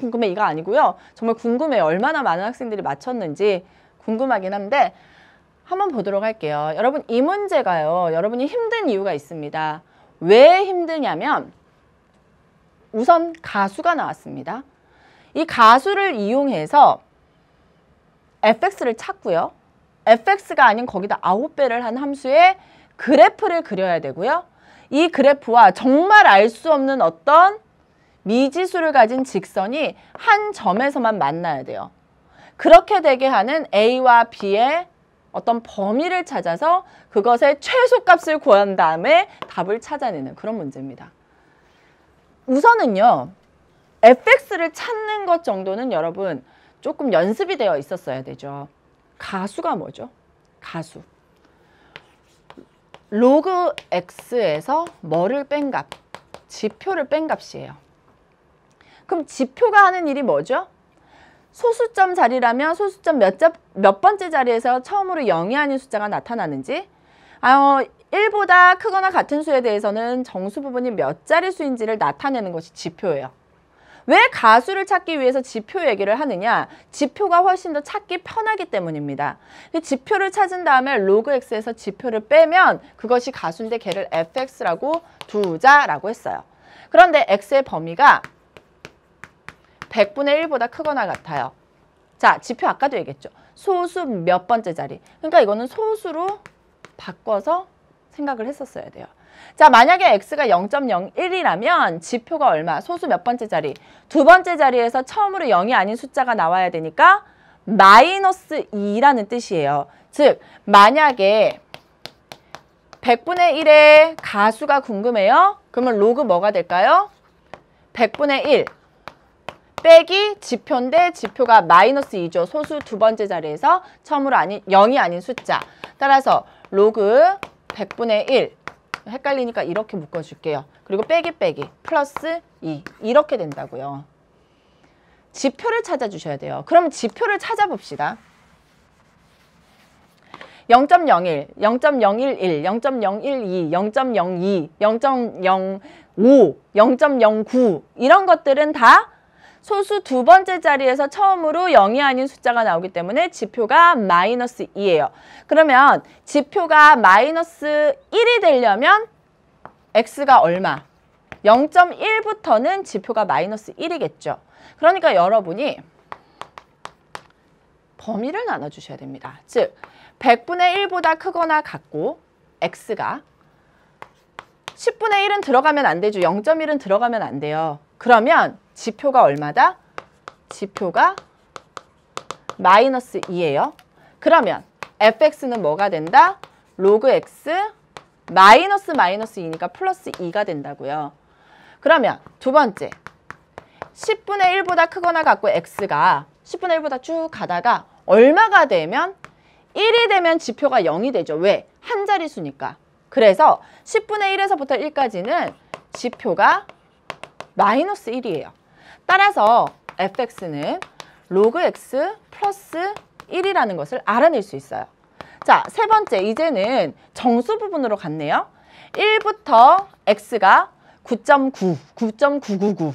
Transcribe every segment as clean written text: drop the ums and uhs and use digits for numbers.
궁금해 이가 아니고요. 정말 궁금해요. 얼마나 많은 학생들이 맞췄는지 궁금하긴 한데 한번 보도록 할게요. 여러분 이 문제가요. 여러분이 힘든 이유가 있습니다. 왜 힘드냐면 우선 가수가 나왔습니다. 이 가수를 이용해서 fx를 찾고요. fx가 아닌 거기다 9배를 한 함수의 그래프를 그려야 되고요. 이 그래프와 정말 알 수 없는 어떤 미지수를 가진 직선이 한 점에서만 만나야 돼요. 그렇게 되게 하는 A와 B의 어떤 범위를 찾아서 그것의 최소값을 구한 다음에 답을 찾아내는 그런 문제입니다. 우선은요. fx를 찾는 것 정도는 여러분 조금 연습이 되어 있었어야 되죠. 가수가 뭐죠? 가수. 로그 x에서 뭐를 뺀 값? 지표를 뺀 값이에요. 그럼 지표가 하는 일이 뭐죠? 소수점 자리라면 소수점 몇 번째 자리에서 처음으로 0이 아닌 숫자가 나타나는지 1보다 크거나 같은 수에 대해서는 정수 부분이 몇 자릿수인지를 나타내는 것이 지표예요. 왜 가수를 찾기 위해서 지표 얘기를 하느냐? 지표가 훨씬 더 찾기 편하기 때문입니다. 지표를 찾은 다음에 로그 x에서 지표를 빼면 그것이 가수인데 걔를 fx라고 두자라고 했어요. 그런데 x의 범위가 100분의 1보다 크거나 같아요. 자, 지표 아까도 얘기했죠. 소수 몇 번째 자리. 그러니까 이거는 소수로 바꿔서 생각을 했었어야 돼요. 자, 만약에 x가 0.01이라면 지표가 얼마? 소수 몇 번째 자리? 두 번째 자리에서 처음으로 0이 아닌 숫자가 나와야 되니까 마이너스 2라는 뜻이에요. 즉, 만약에 100분의 1의 가수가 궁금해요. 그러면 로그 뭐가 될까요? 100분의 1 빼기 지표인데 지표가 마이너스 2죠. 소수 두 번째 자리에서 처음으로 0이 아닌 숫자. 따라서 로그 100분의 1 헷갈리니까 이렇게 묶어줄게요. 그리고 빼기 플러스 2 이렇게 된다고요. 지표를 찾아주셔야 돼요. 그럼 지표를 찾아봅시다. 0.01, 0.011, 0.012, 0.02, 0.05, 0.09 이런 것들은 다 소수 두 번째 자리에서 처음으로 0이 아닌 숫자가 나오기 때문에 지표가 마이너스 2예요. 그러면 지표가 마이너스 1이 되려면 x가 얼마? 0.1부터는 지표가 마이너스 1이겠죠. 그러니까 여러분이 범위를 나눠주셔야 됩니다. 즉 100분의 1보다 크거나 같고 x가 10분의 1은 들어가면 안 되죠. 0.1은 들어가면 안 돼요. 그러면 지표가 얼마다? 지표가 마이너스 2예요. 그러면 fx는 뭐가 된다? 로그 x 마이너스 2니까 플러스 2가 된다고요. 그러면 두 번째 10분의 1보다 크거나 같고 x가 10분의 1보다 쭉 가다가 얼마가 되면 1이 되면 지표가 0이 되죠. 왜? 한 자릿수니까. 그래서 10분의 1에서부터 1까지는 지표가 마이너스 1이에요. 따라서 fx는 로그 x 플러스 1이라는 것을 알아낼 수 있어요. 자, 세 번째, 이제는 정수 부분으로 갔네요. 1부터 x가 9.9, 9.999.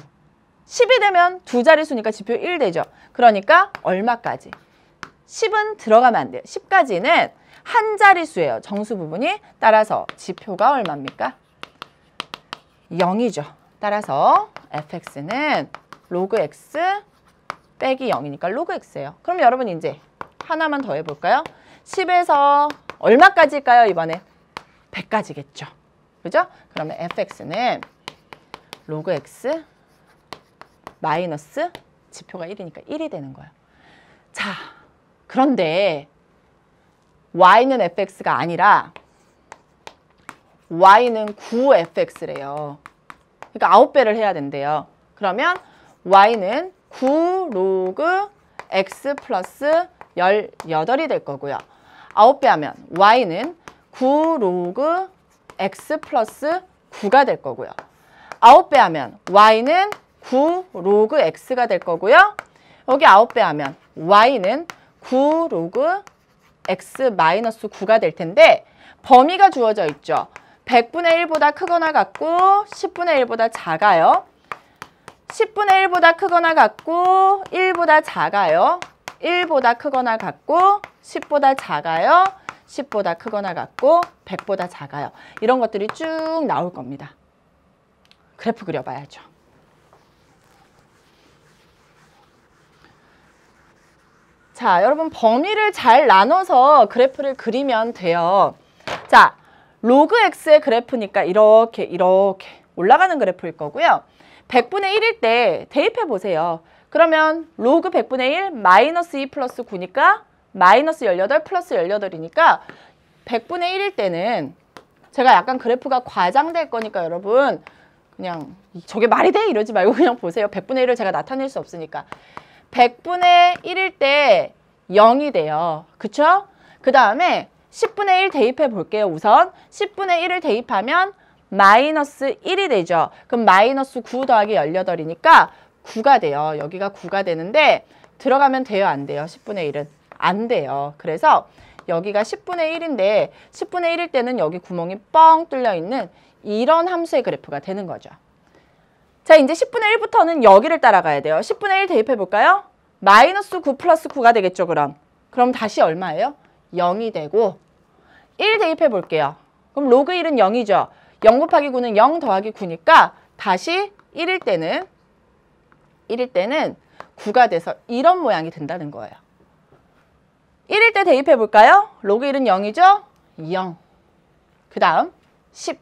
10이 되면 두 자릿수니까 지표 1 되죠. 그러니까 얼마까지? 10은 들어가면 안 돼요. 10까지는 한 자릿수예요. 정수 부분이. 따라서 지표가 얼마입니까? 0이죠. 따라서 fx는 로그 x 빼기 0이니까 로그 x예요. 그럼 여러분 이제 하나만 더 해볼까요? 10에서 얼마까지일까요? 이번에 100까지겠죠. 그죠? 그러면 fx는 로그 x 마이너스 지표가 1이니까 1이 되는 거예요. 자, 그런데 y는 fx가 아니라 y는 9fx래요. 그러니까 9배를 해야 된대요. 그러면 y는 9 로그 x 플러스 18이 될 거고요. 9배 하면 y는 9 로그 x 플러스 9가 될 거고요. 9배 하면 y는 9 로그 x가 될 거고요. 여기 9배 하면 y는 9 로그 x 마이너스 9가 될 텐데 범위가 주어져 있죠. 100분의 1보다 크거나 같고 10분의 1보다 작아요. 10분의 1보다 크거나 같고 1보다 작아요. 1보다 크거나 같고 10보다 작아요. 10보다 크거나 같고 100보다 작아요. 이런 것들이 쭉 나올 겁니다. 그래프 그려봐야죠. 자, 여러분 범위를 잘 나눠서 그래프를 그리면 돼요. 자, 로그 x의 그래프니까 이렇게 올라가는 그래프일 거고요. 100분의 1일 때 대입해 보세요. 그러면 로그 100분의 1 마이너스 2 플러스 9니까 마이너스 18 플러스 18이니까 100분의 1일 때는 제가 약간 그래프가 과장될 거니까 여러분 그냥 저게 말이 돼? 이러지 말고 그냥 보세요. 100분의 1을 제가 나타낼 수 없으니까. 100분의 1일 때 0이 돼요. 그쵸? 그 다음에 10분의 1 대입해 볼게요. 우선 10분의 1을 대입하면 마이너스 1이 되죠. 그럼 마이너스 9 더하기 18이니까 9가 돼요. 여기가 9가 되는데 들어가면 돼요? 안 돼요? 10분의 1은? 안 돼요. 그래서 여기가 10분의 1인데 10분의 1일 때는 여기 구멍이 뻥 뚫려 있는 이런 함수의 그래프가 되는 거죠. 자, 이제 10분의 1부터는 여기를 따라가야 돼요. 10분의 1 대입해 볼까요? 마이너스 9 플러스 9가 되겠죠, 그럼. 그럼 다시 얼마예요? 0이 되고 1 대입해 볼게요. 그럼 로그 1은 0이죠. 0 곱하기 9는 0 더하기 9니까 다시 1일 때는 9가 돼서 이런 모양이 된다는 거예요. 1일 때 대입해 볼까요? 로그 1은 0이죠? 0. 그 다음 10.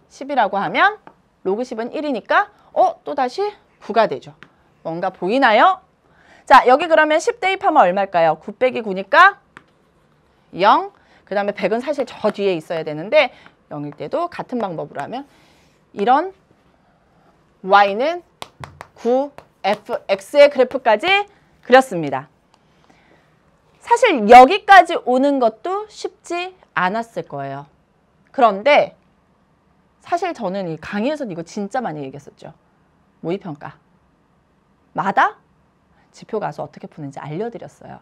10이라고 하면 로그 10은 1이니까 또 다시 9가 되죠. 뭔가 보이나요? 자, 여기 그러면 10 대입하면 얼마일까요? 9 빼기 9니까 0. 그 다음에 100은 사실 저 뒤에 있어야 되는데 0일 때도 같은 방법으로 하면 이런 y는 9, f, x의 그래프까지 그렸습니다. 사실 여기까지 오는 것도 쉽지 않았을 거예요. 그런데 사실 저는 이 강의에서 이거 진짜 많이 얘기했었죠. 모의평가. 마다 지표 가수 어떻게 푸는지 알려드렸어요.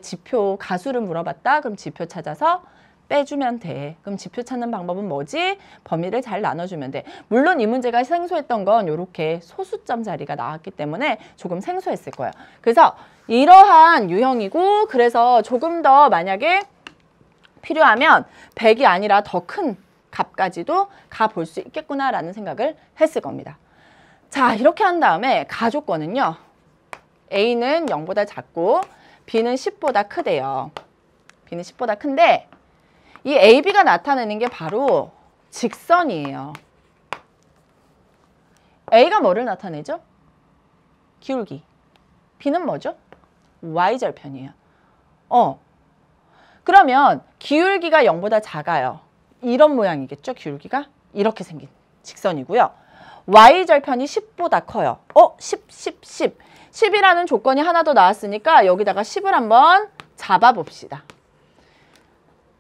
지표 가수를 물어봤다? 그럼 지표 찾아서 빼주면 돼. 그럼 지표 찾는 방법은 뭐지? 범위를 잘 나눠주면 돼. 물론 이 문제가 생소했던 건 이렇게 소수점 자리가 나왔기 때문에 조금 생소했을 거예요. 그래서 이러한 유형이고 그래서 조금 더 만약에 필요하면 100이 아니라 더 큰 값까지도 가볼 수 있겠구나라는 생각을 했을 겁니다. 자, 이렇게 한 다음에 가조건은요. A는 0보다 작고 B는 10보다 크대요. B는 10보다 큰데 이 AB가 나타내는 게 바로 직선이에요. A가 뭐를 나타내죠? 기울기. B는 뭐죠? Y절편이에요. 그러면 기울기가 0보다 작아요. 이런 모양이겠죠? 기울기가 이렇게 생긴 직선이고요. Y절편이 10보다 커요. 10, 10, 10. 10이라는 조건이 하나 더 나왔으니까 여기다가 10을 한번 잡아봅시다.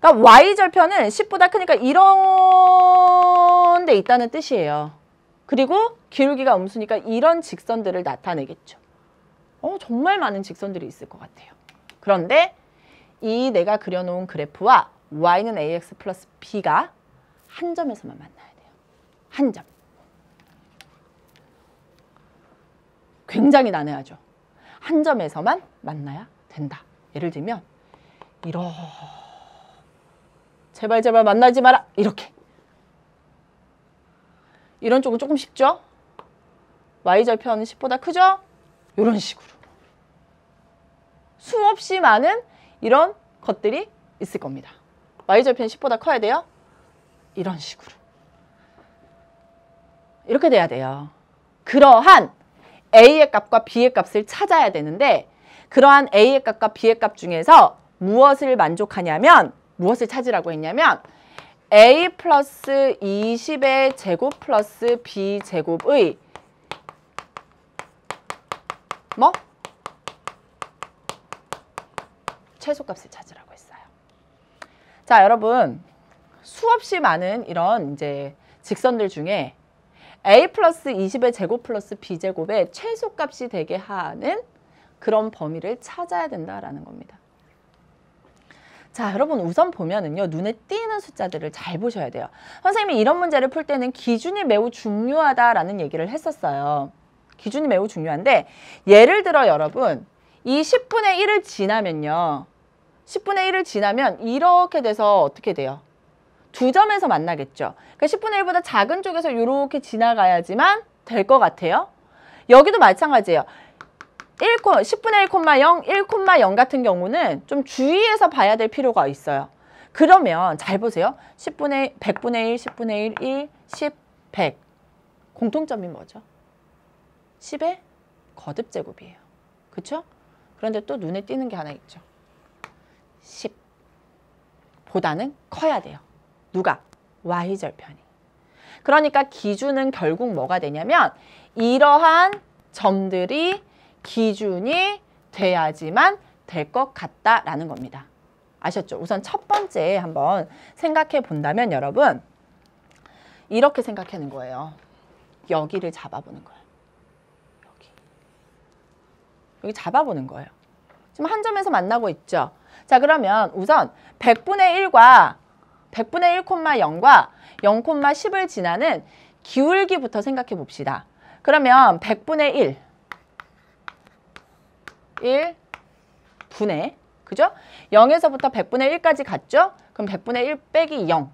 그러니까 Y절편은 10보다 크니까 이런 데 있다는 뜻이에요. 그리고 기울기가 음수니까 이런 직선들을 나타내겠죠. 정말 많은 직선들이 있을 것 같아요. 그런데 이 내가 그려놓은 그래프와 y는 ax 플러스 b가 한 점에서만 만나야 돼요. 한 점. 굉장히 난해하죠. 한 점에서만 만나야 된다. 예를 들면 제발 만나지 마라. 이렇게. 이런 쪽은 조금 쉽죠? y절편은 10보다 크죠? 이런 식으로. 수없이 많은 이런 것들이 있을 겁니다. y절편 10보다 커야 돼요? 이런 식으로. 이렇게 돼야 돼요. 그러한 a의 값과 b의 값을 찾아야 되는데 그러한 a의 값과 b의 값 중에서 무엇을 만족하냐면 무엇을 찾으라고 했냐면 a 플러스 20의 제곱 플러스 b 제곱의 최소값을 찾으라고 했어요. 자, 여러분 수없이 많은 이런 이제 직선들 중에 a 플러스 20의 제곱 플러스 b 제곱의 최소값이 되게 하는 그런 범위를 찾아야 된다라는 겁니다. 자, 여러분 우선 보면은요, 눈에 띄는 숫자들을 잘 보셔야 돼요. 선생님이 이런 문제를 풀 때는 기준이 매우 중요하다라는 얘기를 했었어요. 기준이 매우 중요한데, 예를 들어 여러분, 이 10분의 1을 지나면요, 10분의 1을 지나면 이렇게 돼서 어떻게 돼요? 두 점에서 만나겠죠. 그러니까 10분의 1보다 작은 쪽에서 이렇게 지나가야지만 될 것 같아요. 여기도 마찬가지예요. 10분의 1,0, 1,0 같은 경우는 좀 주의해서 봐야 될 필요가 있어요. 그러면 잘 보세요. 100분의 1, 10분의 1, 10, 100. 공통점이 뭐죠? 10의 거듭제곱이에요. 그렇죠? 그런데 또 눈에 띄는 게 하나 있죠. 10 보다는 커야 돼요. 누가? y절편이. 그러니까 기준은 결국 뭐가 되냐면 이러한 점들이 기준이 돼야지만 될 것 같다라는 겁니다. 아셨죠? 우선 첫 번째 한번 생각해 본다면 여러분, 이렇게 생각하는 거예요. 여기를 잡아보는 거예요. 여기 잡아보는 거예요. 지금 한 점에서 만나고 있죠? 자, 그러면 우선 100분의 1과 0과 0,10을 지나는 기울기부터 생각해 봅시다. 그러면 100분의 1분의, 그죠? 0에서부터 100분의 1까지 갔죠? 그럼 100분의 1 빼기 0.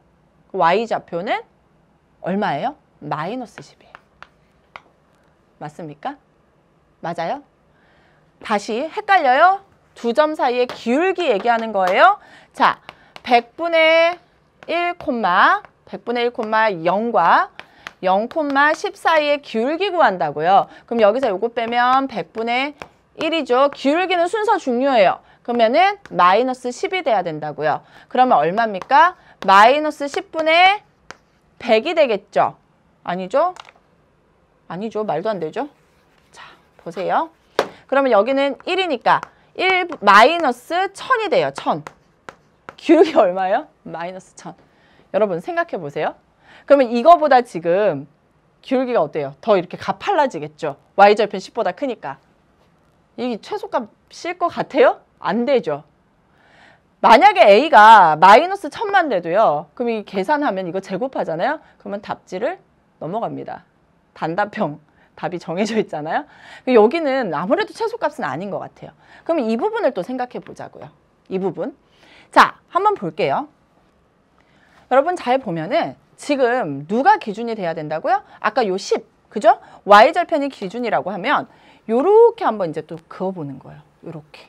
y좌표는 얼마예요? 마이너스 10이에요. 맞습니까? 맞아요? 다시 헷갈려요? 두 점 사이의 기울기 얘기하는 거예요. 자, 100분의 1, 0과 0,10 사이의 기울기 구한다고요. 그럼 여기서 요거 빼면 100분의 1이죠. 기울기는 순서 중요해요. 그러면은 마이너스 10이 돼야 된다고요. 그러면 얼마입니까? 마이너스 10분의 100이 되겠죠? 아니죠? 아니죠. 말도 안 되죠? 자, 보세요. 그러면 여기는 1이니까 1 마이너스 1000이 돼요. 1000. 기울기 얼마예요? 마이너스 1000. 여러분 생각해 보세요. 그러면 이거보다 지금 기울기가 어때요? 더 이렇게 가팔라지겠죠? y절편 10보다 크니까. 이게 최소값일 것 같아요? 안 되죠. 만약에 a가 마이너스 1000만 돼도요. 그럼 이 계산하면 이거 제곱하잖아요. 그러면 답지를 넘어갑니다. 단답형. 답이 정해져 있잖아요. 여기는 아무래도 최소값은 아닌 것 같아요. 그럼 이 부분을 또 생각해 보자고요. 이 부분. 자, 한번 볼게요. 여러분 잘 보면은 지금 누가 기준이 돼야 된다고요? 아까 요 10, 그죠? y절편이 기준이라고 하면 요렇게 한번 이제 또 그어보는 거예요. 요렇게.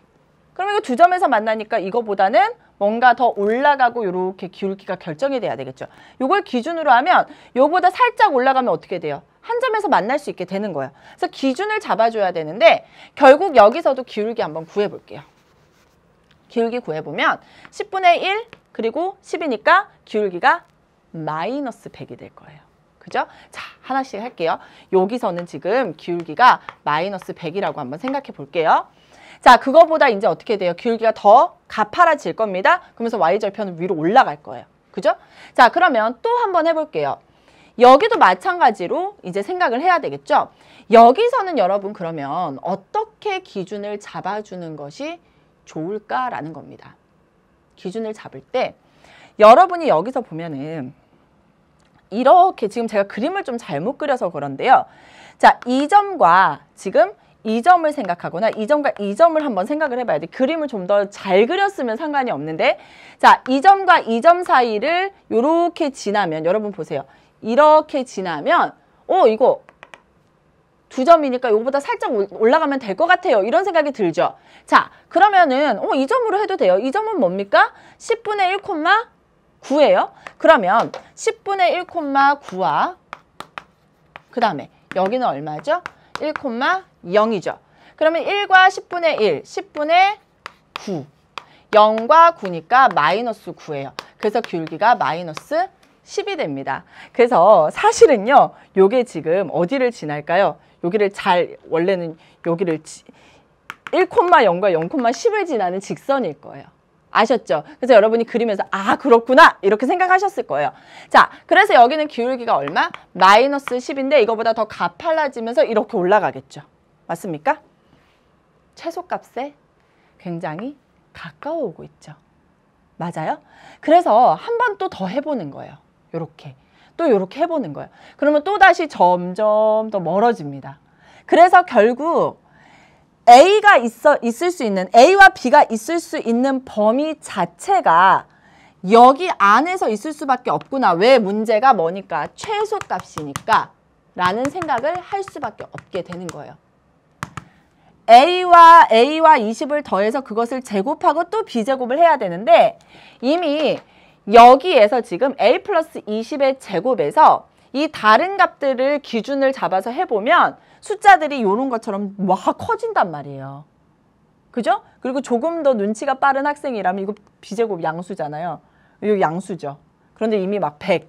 그럼 이거 두 점에서 만나니까 이거보다는 뭔가 더 올라가고 요렇게 기울기가 결정이 돼야 되겠죠. 요걸 기준으로 하면 요보다 살짝 올라가면 어떻게 돼요? 한 점에서 만날 수 있게 되는 거예요. 그래서 기준을 잡아줘야 되는데 결국 여기서도 기울기 한번 구해볼게요. 기울기 구해보면 10분의 1 그리고 10이니까 기울기가 마이너스 100이 될 거예요. 그죠? 자, 하나씩 할게요. 여기서는 지금 기울기가 마이너스 100이라고 한번 생각해 볼게요. 자, 그거보다 이제 어떻게 돼요? 기울기가 더 가파라질 겁니다. 그러면서 y절편은 위로 올라갈 거예요. 그죠? 자, 그러면 또 한번 해볼게요. 여기도 마찬가지로 이제 생각을 해야 되겠죠? 여기서는 여러분 그러면 어떻게 기준을 잡아주는 것이 좋을까라는 겁니다. 기준을 잡을 때 여러분이 여기서 보면은 이렇게 지금 제가 그림을 좀 잘못 그려서 그런데요. 자, 이 점과 지금 이 점을 생각하거나 이 점과 이 점을 한번 생각을 해봐야 돼. 그림을 좀 더 잘 그렸으면 상관이 없는데, 자, 이 점과 이 점 사이를 이렇게 지나면 여러분 보세요. 이렇게 지나면 이거 두 점이니까 이거보다 살짝 올라가면 될 것 같아요. 이런 생각이 들죠. 자, 그러면은 이 점으로 해도 돼요. 이 점은 뭡니까? 10분의 1,9예요. 그러면 10분의 1,9와 그 다음에 여기는 얼마죠? 1,0이죠. 그러면 1과 10분의 1, 10분의 9. 0과 9니까 마이너스 9예요. 그래서 기울기가 마이너스 10이 됩니다. 그래서 사실은요, 요게 지금 어디를 지날까요? 여기를 원래는 여기를 1,0과 0,10을 지나는 직선일 거예요. 아셨죠? 그래서 여러분이 그리면서 아, 그렇구나 이렇게 생각하셨을 거예요. 자, 그래서 여기는 기울기가 얼마? 마이너스 10인데 이거보다 더 가팔라지면서 이렇게 올라가겠죠. 맞습니까? 최소값에 굉장히 가까워 오고 있죠. 맞아요? 그래서 한 번 또 더 해보는 거예요. 요렇게. 또 요렇게 해보는 거예요. 그러면 또다시 점점 더 멀어집니다. 그래서 결국 A가 있을 수 있는, A와 B가 있을 수 있는 범위 자체가 여기 안에서 있을 수밖에 없구나. 왜? 문제가 뭐니까? 최소값이니까 라는 생각을 할 수밖에 없게 되는 거예요. A와 20을 더해서 그것을 제곱하고 또 B제곱을 해야 되는데 이미 여기에서 지금 A 플러스 20의 제곱에서 이 다른 값들을 기준을 잡아서 해보면 숫자들이 이런 것처럼 막 커진단 말이에요. 그죠? 그리고 조금 더 눈치가 빠른 학생이라면 이거 B제곱 양수잖아요. 이거 양수죠. 그런데 이미 막 100,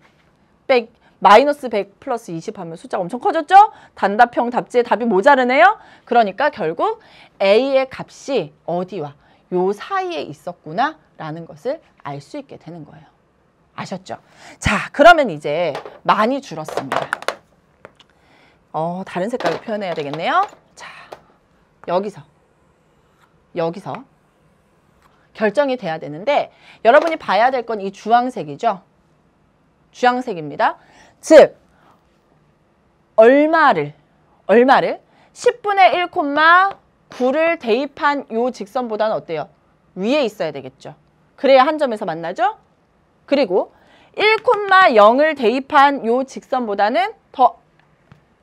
마이너스 100 플러스 20 하면 숫자가 엄청 커졌죠? 단답형 답지에 답이 모자르네요? 그러니까 결국 A의 값이 어디와 요 사이에 있었구나 라는 것을 알 수 있게 되는 거예요. 아셨죠? 자, 그러면 이제 많이 줄었습니다. 다른 색깔로 표현해야 되겠네요. 자, 여기서 결정이 돼야 되는데 여러분이 봐야 될 건 이 주황색이죠? 주황색입니다. 즉, 얼마를 10분의 1,9를 대입한 요 직선보다는 어때요? 위에 있어야 되겠죠. 그래야 한 점에서 만나죠? 그리고 1,0을 대입한 요 직선보다는 더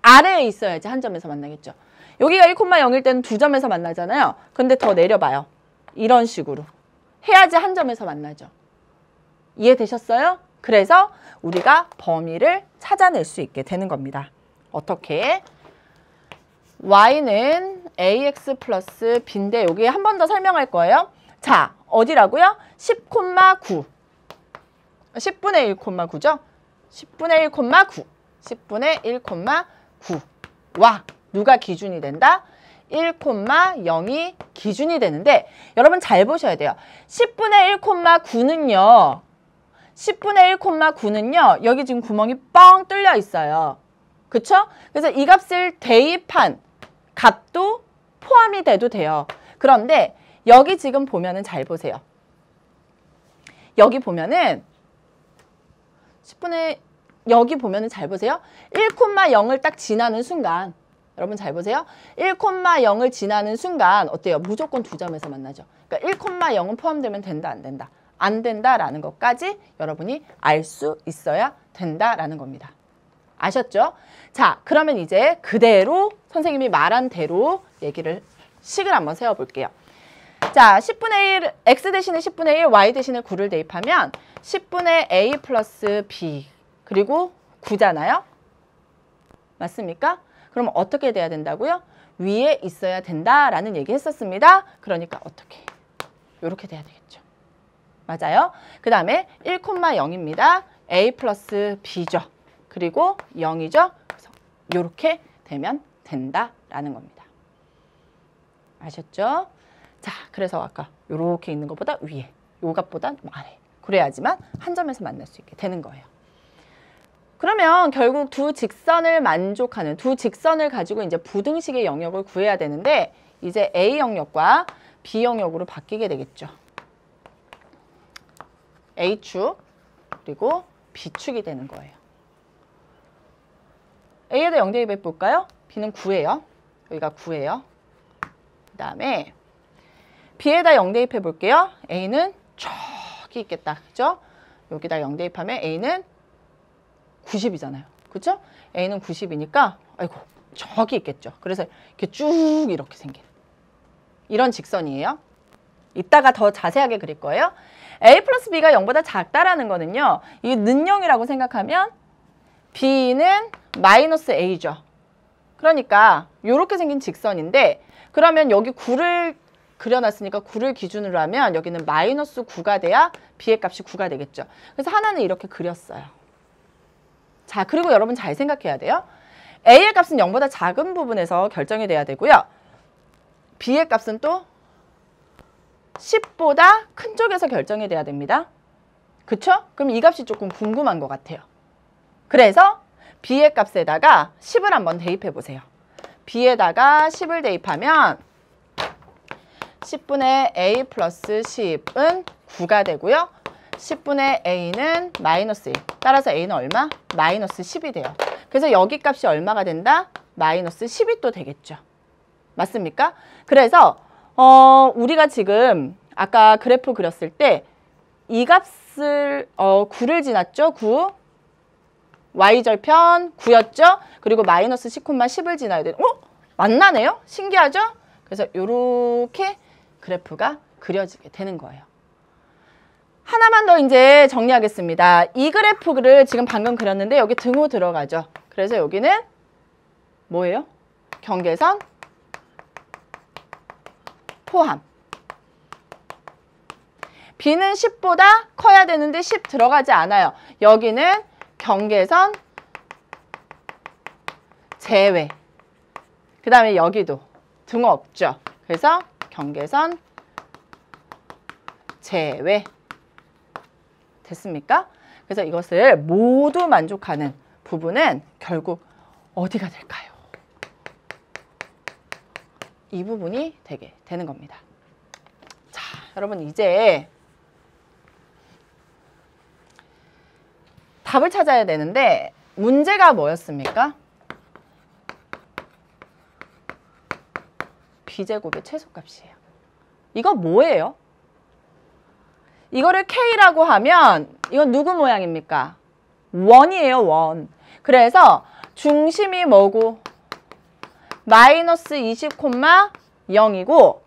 아래에 있어야지 한 점에서 만나겠죠. 여기가 1,0일 때는 두 점에서 만나잖아요. 근데 더 내려봐요. 이런 식으로. 해야지 한 점에서 만나죠. 이해되셨어요? 그래서 우리가 범위를 찾아낼 수 있게 되는 겁니다. 어떻게? y는 ax 플러스 b인데 여기 한 번 더 설명할 거예요. 자, 어디라고요? 10,9. 10분의 1,9죠? 10분의 1,9. 10분의 1,9와 누가 기준이 된다? 1,0이 기준이 되는데 여러분 잘 보셔야 돼요. 10분의 1,9는요. 10분의 1,9는요. 여기 지금 구멍이 뻥 뚫려 있어요. 그쵸? 그래서 이 값을 대입한 값도 포함이 돼도 돼요. 그런데 여기 지금 보면은 잘 보세요. 여기 보면은 10분의 여기 보면은 잘 보세요. 1,0을 딱 지나는 순간 여러분 잘 보세요. 1,0을 지나는 순간 어때요? 무조건 두 점에서 만나죠. 그러니까 1,0은 포함되면 된다, 안 된다? 안 된다라는 것까지 여러분이 알 수 있어야 된다라는 겁니다. 아셨죠? 자, 그러면 이제 그대로 선생님이 말한 대로 식을 한번 세워볼게요. 자, 10분의 1, x 대신에 10분의 1, y 대신에 9를 대입하면 10분의 a 플러스 b 그리고 9잖아요? 맞습니까? 그럼 어떻게 돼야 된다고요? 위에 있어야 된다라는 얘기 했었습니다. 그러니까 어떻게? 이렇게 돼야 되겠죠. 맞아요? 그 다음에 1,0입니다. a 플러스 b죠. 그리고 0이죠. 그래서 이렇게 되면 된다라는 겁니다. 아셨죠? 자, 그래서 아까 이렇게 있는 것보다 위에, 요 값보다 아래. 그래야지만 한 점에서 만날 수 있게 되는 거예요. 그러면 결국 두 직선을 만족하는, 두 직선을 가지고 이제 부등식의 영역을 구해야 되는데 이제 A 영역과 B 영역으로 바뀌게 되겠죠. A축 그리고 B축이 되는 거예요. A에다 0 대입해 볼까요? B는 9예요. 여기가 9예요. 그 다음에 B에다 0 대입해 볼게요. A는 저기 있겠다. 그죠? 여기다 0 대입하면 A는 90이잖아요. 그죠? A는 90이니까 아이고 저기 있겠죠. 그래서 이렇게 쭉 이렇게 생긴 이런 직선이에요. 이따가 더 자세하게 그릴 거예요. A 플러스 B가 0보다 작다라는 거는요. 이 는0이라고 생각하면 B는 마이너스 A죠. 그러니까 이렇게 생긴 직선인데 그러면 여기 9를 그려놨으니까 9를 기준으로 하면 여기는 마이너스 9가 돼야 B의 값이 9가 되겠죠. 그래서 하나는 이렇게 그렸어요. 자, 그리고 여러분 잘 생각해야 돼요. A의 값은 0보다 작은 부분에서 결정이 돼야 되고요. B의 값은 또 10보다 큰 쪽에서 결정이 돼야 됩니다. 그쵸? 그럼 이 값이 조금 궁금한 것 같아요. 그래서 B의 값에다가 10을 한번 대입해 보세요. B에다가 10을 대입하면 10분의 A 플러스 10은 9가 되고요. 10분의 a는 마이너스 1. 따라서 a는 얼마? 마이너스 10이 돼요. 그래서 여기 값이 얼마가 된다? 마이너스 10이 또 되겠죠. 맞습니까? 그래서 우리가 지금 아까 그래프 그렸을 때 이 값을 9를 지났죠? 9. y절편 9였죠? 그리고 마이너스 10,10을 지나야 돼요. 만나네요? 신기하죠? 그래서 이렇게 그래프가 그려지게 되는 거예요. 하나만 더 이제 정리하겠습니다. 이 그래프를 지금 방금 그렸는데 여기 등호 들어가죠. 그래서 여기는 뭐예요? 경계선 포함. b는 10보다 커야 되는데 10 들어가지 않아요. 여기는 경계선 제외. 그 다음에 여기도 등호 없죠. 그래서 경계선 제외. 됐습니까? 그래서 이것을 모두 만족하는 부분은 결국 어디가 될까요? 이 부분이 되게 되는 겁니다. 자, 여러분 이제 답을 찾아야 되는데 문제가 뭐였습니까? b제곱의 최소값이에요. 이거 뭐예요? 이거를 k라고 하면 이건 누구 모양입니까? 원이에요, 원. 그래서 중심이 뭐고? 마이너스 20,0이고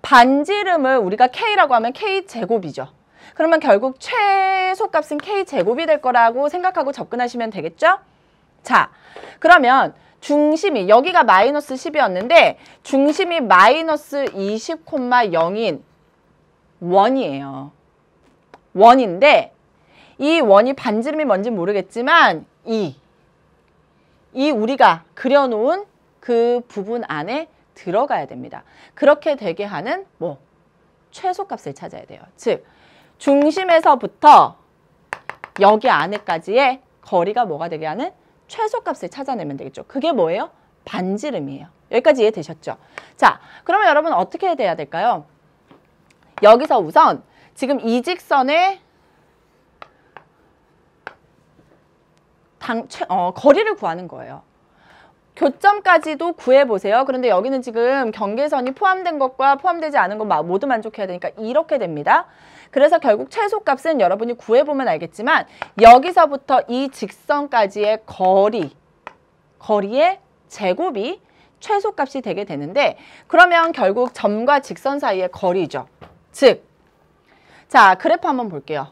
반지름을 우리가 k라고 하면 k제곱이죠. 그러면 결국 최소값은 k제곱이 될 거라고 생각하고 접근하시면 되겠죠? 자, 그러면 중심이 여기가 마이너스 10이었는데 중심이 마이너스 20,0인 원이에요. 원인데 이 원이 반지름이 뭔지 모르겠지만 이 우리가 그려놓은 그 부분 안에 들어가야 됩니다. 그렇게 되게 하는 최소값을 찾아야 돼요. 즉 중심에서부터 여기 안에까지의 거리가 뭐가 되게 하는 최소값을 찾아내면 되겠죠. 그게 뭐예요? 반지름이에요. 여기까지 이해되셨죠? 자, 그러면 여러분 어떻게 돼야 될까요? 여기서 우선 지금 이 직선의 거리를 구하는 거예요. 교점까지도 구해보세요. 그런데 여기는 지금 경계선이 포함된 것과 포함되지 않은 것 모두 만족해야 되니까 이렇게 됩니다. 그래서 결국 최소값은 여러분이 구해보면 알겠지만 여기서부터 이 직선까지의 거리의 제곱이 최소값이 되게 되는데 그러면 결국 점과 직선 사이의 거리죠. 즉, 자 그래프 한번 볼게요.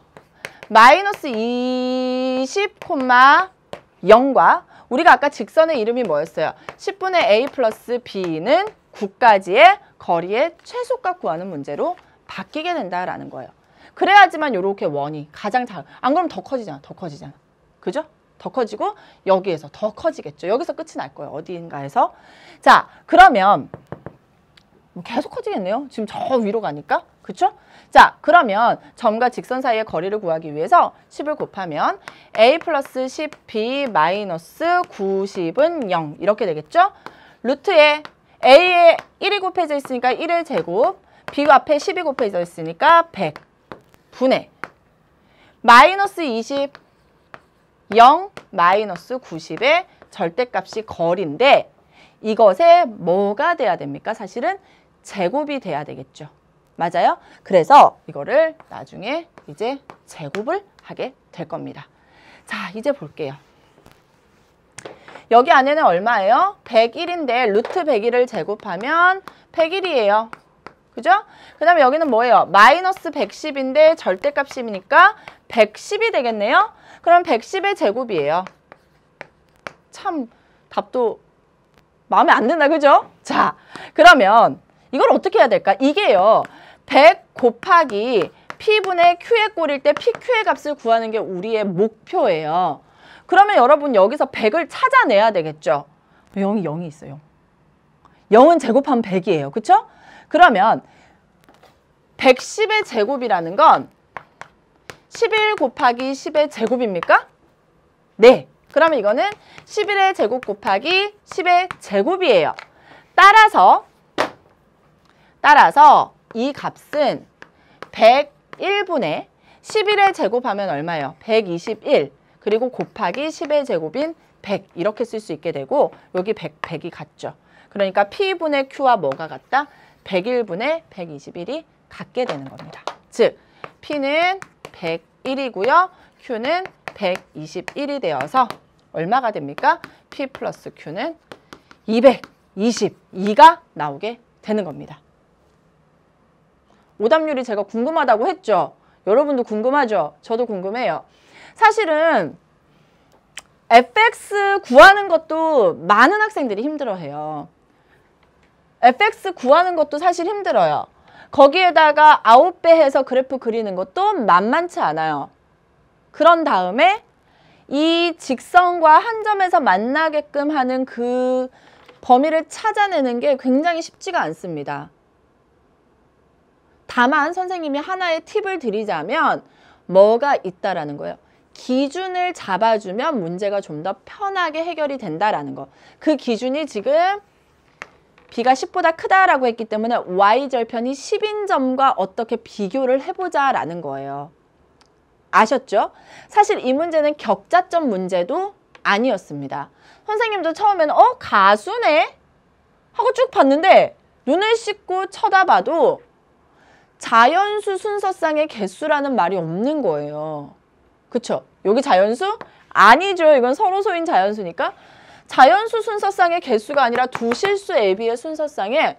마이너스 20,0과 우리가 아까 직선의 이름이 뭐였어요? 10분의 a 플러스 b는 9까지의 거리의 최소값 구하는 문제로 바뀌게 된다라는 거예요. 그래야지만 이렇게 원이 가장 안 그러면 더 커지잖아. 그죠? 더 커지고 여기에서 더 커지겠죠. 여기서 끝이 날 거예요. 어디인가에서. 자, 그러면 계속 커지겠네요. 지금 저 위로 가니까. 그쵸? 자, 그러면 점과 직선 사이의 거리를 구하기 위해서 10을 곱하면 a 플러스 10b 마이너스 90은 0 이렇게 되겠죠? 루트에 a에 1이 곱해져 있으니까 1의 제곱, b 앞에 10이 곱해져 있으니까 100 분의 마이너스 20, 0, 마이너스 90의 절대값이 거리인데 이것에 뭐가 돼야 됩니까? 사실은 제곱이 돼야 되겠죠. 맞아요? 그래서 이거를 나중에 이제 제곱을 하게 될 겁니다. 자, 이제 볼게요. 여기 안에는 얼마예요? 101인데 루트 101을 제곱하면 101이에요. 그죠? 그 다음에 여기는 뭐예요? 마이너스 110인데 절대값이니까 110이 되겠네요. 그럼 110의 제곱이에요. 참 답도 마음에 안 든다. 그죠? 자, 그러면 이걸 어떻게 해야 될까? 이게요. 100 곱하기 P분의 Q의 꼴일 때 PQ의 값을 구하는 게 우리의 목표예요. 그러면 여러분 여기서 100을 찾아내야 되겠죠? 0이 있어요. 0은 제곱하면 100이에요. 그쵸? 그러면 110의 제곱이라는 건 11 곱하기 10의 제곱입니까? 네. 그러면 이거는 11의 제곱 곱하기 10의 제곱이에요. 따라서 이 값은 101분의 11의 제곱하면 얼마예요? 121. 그리고 곱하기 10의 제곱인 100 이렇게 쓸 수 있게 되고 여기 100이 같죠. 그러니까 P분의 Q와 뭐가 같다? 101분의 121이 같게 되는 겁니다. 즉 P는 101이고요. Q는 121이 되어서 얼마가 됩니까? P 플러스 Q는 222가 나오게 되는 겁니다. 오답률이 제가 궁금하다고 했죠? 여러분도 궁금하죠? 저도 궁금해요. 사실은 fx 구하는 것도 많은 학생들이 힘들어해요. fx 구하는 것도 사실 힘들어요. 거기에다가 아웃배해서 그래프 그리는 것도 만만치 않아요. 그런 다음에 이 직선과 한 점에서 만나게끔 하는 그 범위를 찾아내는 게 굉장히 쉽지가 않습니다. 다만 선생님이 하나의 팁을 드리자면 뭐가 있다라는 거예요. 기준을 잡아주면 문제가 좀 더 편하게 해결이 된다라는 거. 그 기준이 지금 b가 10보다 크다라고 했기 때문에 y절편이 10인 점과 어떻게 비교를 해보자라는 거예요. 아셨죠? 사실 이 문제는 격자점 문제도 아니었습니다. 선생님도 처음에는 가수네? 하고 쭉 봤는데 눈을 씻고 쳐다봐도 자연수 순서상의 개수라는 말이 없는 거예요. 그쵸? 여기 자연수? 아니죠. 이건 서로소인 자연수니까. 자연수 순서상의 개수가 아니라 두 실수 AB의 순서상의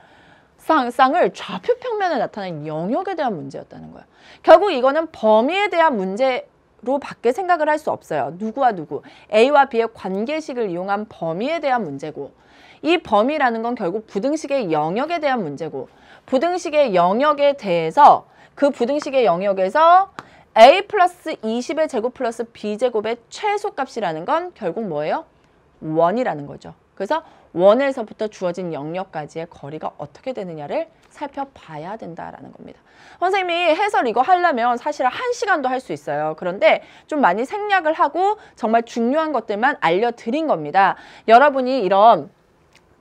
쌍을 좌표 평면에 나타낸 영역에 대한 문제였다는 거예요. 결국 이거는 범위에 대한 문제로 밖에 생각을 할 수 없어요. 누구와 누구, A와 B의 관계식을 이용한 범위에 대한 문제고, 이 범위라는 건 결국 부등식의 영역에 대한 문제고, 부등식의 영역에 대해서 그 부등식의 영역에서 A 플러스 20의 제곱 플러스 B제곱의 최소값이라는 건 결국 뭐예요? 원이라는 거죠. 그래서 원에서부터 주어진 영역까지의 거리가 어떻게 되느냐를 살펴봐야 된다라는 겁니다. 선생님이 해설 이거 하려면 사실 1시간도 할 수 있어요. 그런데 좀 많이 생략을 하고 정말 중요한 것들만 알려드린 겁니다. 여러분이 이런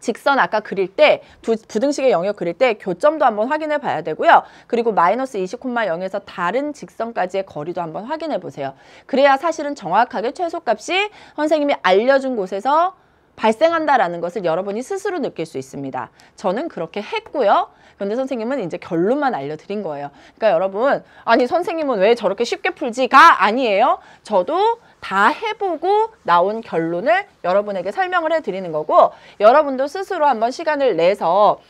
직선 아까 그릴 때 부등식의 영역 그릴 때 교점도 한번 확인해 봐야 되고요. 그리고 마이너스 20,0에서 다른 직선까지의 거리도 한번 확인해 보세요. 그래야 사실은 정확하게 최소값이 선생님이 알려준 곳에서 발생한다라는 것을 여러분이 스스로 느낄 수 있습니다. 저는 그렇게 했고요. 그런데 선생님은 이제 결론만 알려드린 거예요. 그러니까 여러분, 아니 선생님은 왜 저렇게 쉽게 풀지가 아니에요. 저도 다 해보고 나온 결론을 여러분에게 설명을 해드리는 거고, 여러분도 스스로 한번 시간을 내서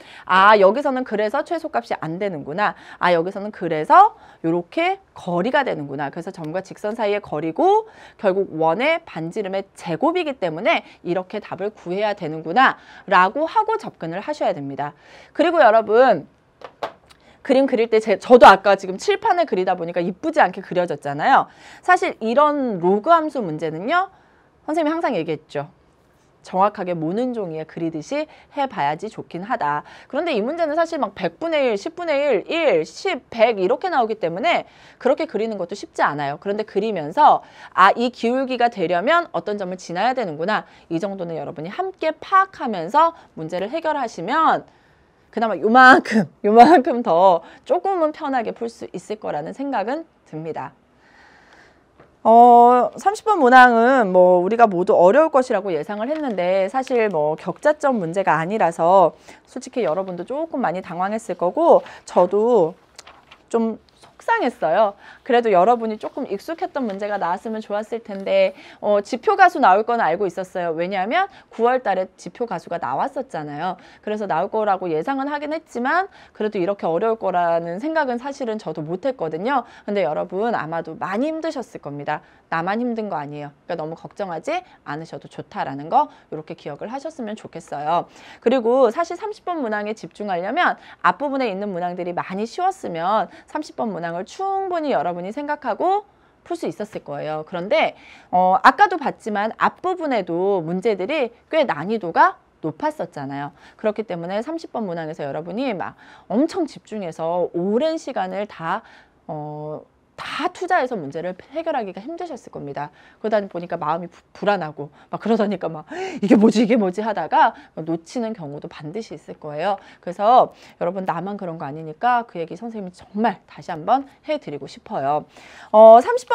여기서는 그래서 최소값이 안 되는구나. 여기서는 그래서 이렇게 거리가 되는구나. 그래서 점과 직선 사이의 거리고 결국 원의 반지름의 제곱이기 때문에 이렇게 답을 구해야 되는구나 라고 하고 접근을 하셔야 됩니다. 그리고 여러분, 그림 그릴 때 저도 아까 지금 칠판을 그리다 보니까 이쁘지 않게 그려졌잖아요. 사실 이런 로그 함수 문제는요, 선생님이 항상 얘기했죠. 정확하게 모는 종이에 그리듯이 해봐야지 좋긴 하다. 그런데 이 문제는 사실 막 100분의 1, 10분의 1, 1, 10, 100 이렇게 나오기 때문에 그렇게 그리는 것도 쉽지 않아요. 그런데 그리면서 이 기울기가 되려면 어떤 점을 지나야 되는구나. 이 정도는 여러분이 함께 파악하면서 문제를 해결하시면 그나마 요만큼 더 조금은 편하게 풀 수 있을 거라는 생각은 듭니다. 30번 문항은 뭐 우리가 모두 어려울 것이라고 예상을 했는데 사실 뭐 격자점 문제가 아니라서 솔직히 여러분도 조금 많이 당황했을 거고 저도 좀 속상했어요. 그래도 여러분이 조금 익숙했던 문제가 나왔으면 좋았을 텐데 지표 가수 나올 건 알고 있었어요. 왜냐하면 9월 달에 지표 가수가 나왔었잖아요. 그래서 나올 거라고 예상은 하긴 했지만 그래도 이렇게 어려울 거라는 생각은 사실은 저도 못했거든요. 근데 여러분 아마도 많이 힘드셨을 겁니다. 나만 힘든 거 아니에요. 그러니까 너무 걱정하지 않으셔도 좋다라는 거 이렇게 기억을 하셨으면 좋겠어요. 그리고 사실 30번 문항에 집중하려면 앞부분에 있는 문항들이 많이 쉬웠으면 30번 문항을 충분히 여러분이 생각하고 풀 수 있었을 거예요. 그런데 아까도 봤지만 앞부분에도 문제들이 꽤 난이도가 높았었잖아요. 그렇기 때문에 30번 문항에서 여러분이 막 엄청 집중해서 오랜 시간을 다 다 투자해서 문제를 해결하기가 힘드셨을 겁니다. 그러다 보니까 마음이 불안하고 막 그러다니까 막 이게 뭐지 하다가 놓치는 경우도 반드시 있을 거예요. 그래서 여러분 나만 그런 거 아니니까 그 얘기 선생님이 정말 다시 한번 해드리고 싶어요. 30번